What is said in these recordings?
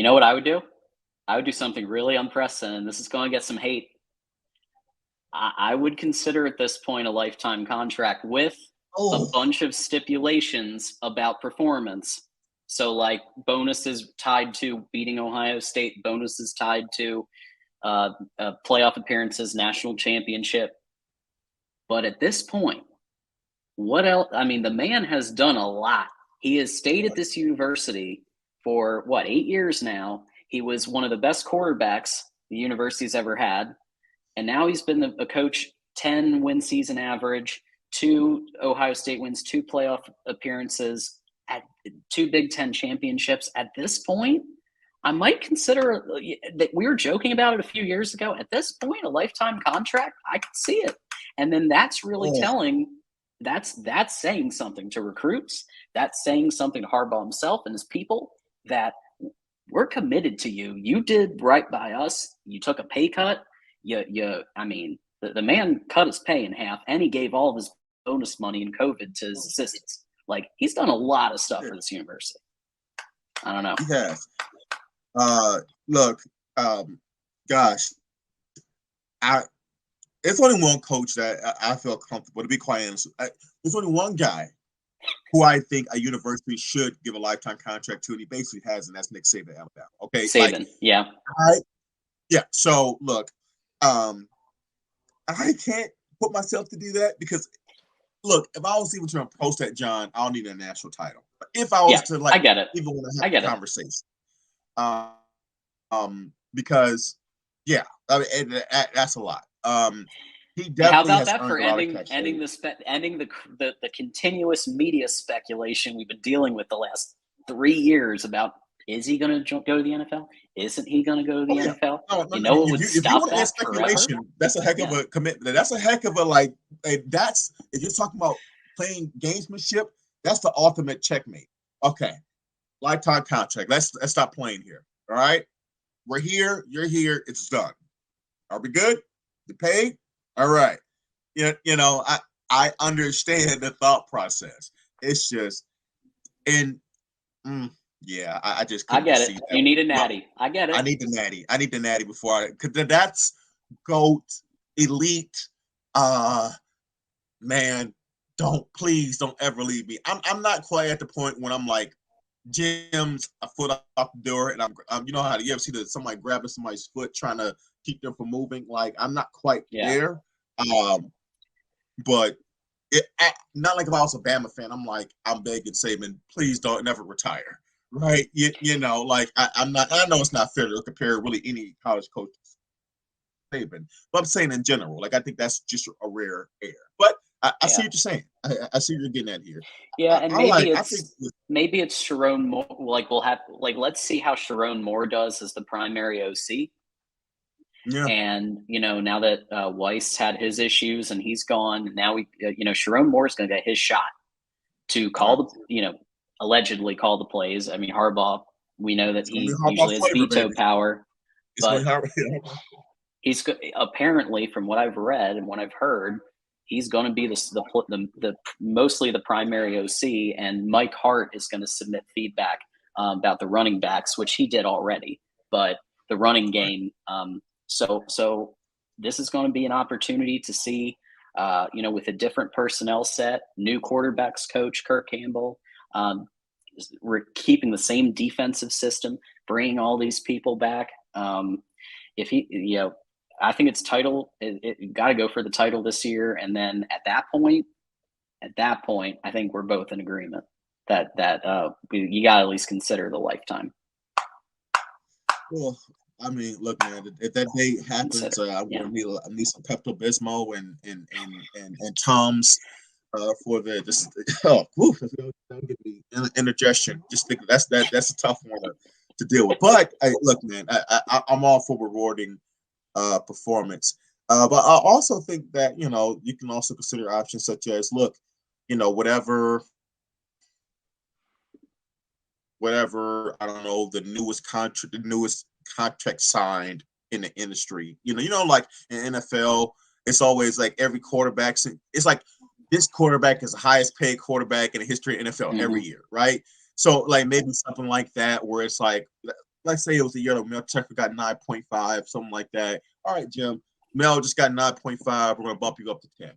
know what I would do? I would do something really unprecedented. This is going to get some hate. I would consider at this point a lifetime contract with a Oh, bunch of stipulations about performance. So, like bonuses tied to beating Ohio State, bonuses tied to playoff appearances, national championship. But at this point, what else? I mean, the man has done a lot. He has stayed at this university for what, 8 years now. He was one of the best quarterbacks the university's ever had. And now he's been a coach, 10 win season average, 2 Ohio State wins, 2 playoff appearances, at 2 Big Ten championships. At this point, I might consider that we were joking about it a few years ago. At this point, a lifetime contract, I can see it. And then that's really oh, telling. That's saying something to recruits. That's saying something to Harbaugh himself and his people that we're committed to you. You did right by us. You took a pay cut. I mean, the man cut his pay in half, and he gave all of his bonus money in COVID to his assistants. Like, he's done a lot of stuff for this university. I don't know. he has. Look, gosh, I it's only one coach that I feel comfortable, to be quite honest. There's only one guy who I think a university should give a lifetime contract to, and he basically has, and that's Nick Saban, Alabama. Okay, Saban, yeah. Yeah. So look, I can't put myself to do that because, look, if I was even to approach that, John, I don't need a national title. But if I was Yeah, to I get it. even want to I have a get it. conversation, because yeah, I mean, that's a lot. He How definitely about has that earned for a lot of ending the continuous media speculation we've been dealing with the last 3 years about, is he going to go to the NFL? Isn't he going to go to the Oh yeah. NFL? No, no, You no. know what would If you stop want to end that forever? speculation, that's a heck of Yeah. a commitment. That's a heck of a like. That's if you're talking about playing gamesmanship. That's the ultimate checkmate. Okay, lifetime contract. Let's stop playing here. All right, we're here. You're here. It's done. Are we good? You paid? All right. I understand the thought process. It's just and yeah, I just I couldn't get it. see that. You need a Look, natty. I get I it. need the natty. I need the natty before because that's GOAT, elite. Uh, man, don't ever leave me. I'm not quite at the point when I'm like Jim's a foot off the door, and you know how you ever see somebody grabbing somebody's foot trying to keep them from moving. Like I'm not quite Yeah. there. But not like if I was a Bama fan, I'm begging Saban, please don't never retire. Right. Like I'm not, I know it's not fair to compare really any college coach to Saban, but I'm saying in general, like I think that's just a rare air. But I see Yeah. what you're saying. I see what you're getting at here. Yeah, and I think maybe it's Sharon Moore. Like we'll have let's see how Sharon Moore does as the primary OC. yeah. And now that Weiss had his issues and he's gone, now Sharon Moore's going to get his shot to call allegedly call the plays. I mean, Harbaugh, we know that It's gonna be he Harbaugh usually has flavor, veto baby. power, It's gonna but be Harbaugh. he's apparently, from what I've read and what I've heard, he's going to be the mostly the primary OC, and Mike Hart is going to submit feedback about the running backs, which he did already, but the running game. So this is going to be an opportunity to see, with a different personnel set, new quarterbacks coach Kirk Campbell. We're keeping the same defensive system, bringing all these people back. If he, I think it's title. It got to go for the title this year, and then at that point, I think we're both in agreement that you got to at least consider the lifetime. Well, I mean, look, man. If that day happens, I need some Pepto Bismol and Tums for the just don't give me indigestion. Just think that's a tough one to deal with. But look, man, I'm all for rewarding performance. But I also think that you can also consider options such as whatever I don't know the newest contract signed in the industry. Like in NFL, it's always like every quarterback. It's like this quarterback is the highest paid quarterback in the history of NFL every year, right? So like maybe something like that where it's like let's say it was a year Mel Tucker got 9.5, something like that. All right, Jim, Mel just got 9.5. We're gonna bump you up to 10.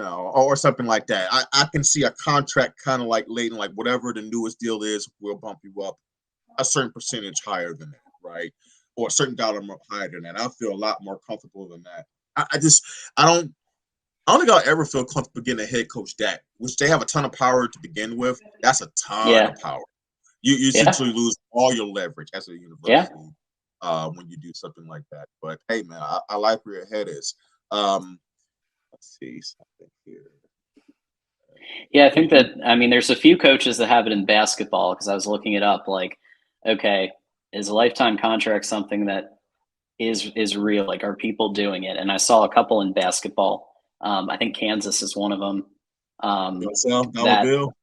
Or something like that. I can see a contract kind of like Leighton, like whatever the newest deal is, we'll bump you up a certain percentage higher than that, right? Or a certain dollar amount higher than that. I feel a lot more comfortable than that. I don't think I'll ever feel comfortable getting a head coach that, which they have a ton of power to begin with. That's a ton Yeah. of power. You essentially lose all your leverage as a university when you do something like that. But hey, man, I like where your head is. Let's see something here. Yeah, I think that, I mean, there's a few coaches that have it in basketball because I was looking it up. Like, okay, is a lifetime contract something that is real? Like, are people doing it? And I saw a couple in basketball. I think Kansas is one of them. Dollar That bill.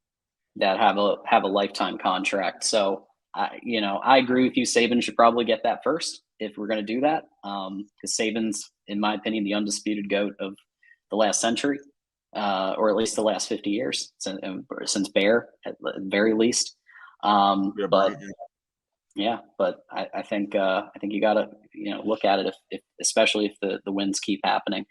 that have a lifetime contract. So I agree with you. Saban should probably get that first if we're going to do that. Because Saban's, in my opinion, the undisputed GOAT of the last century, or at least the last 50 years since Bear, at the very least. But yeah, but I think you got to look at it if especially if the wins keep happening.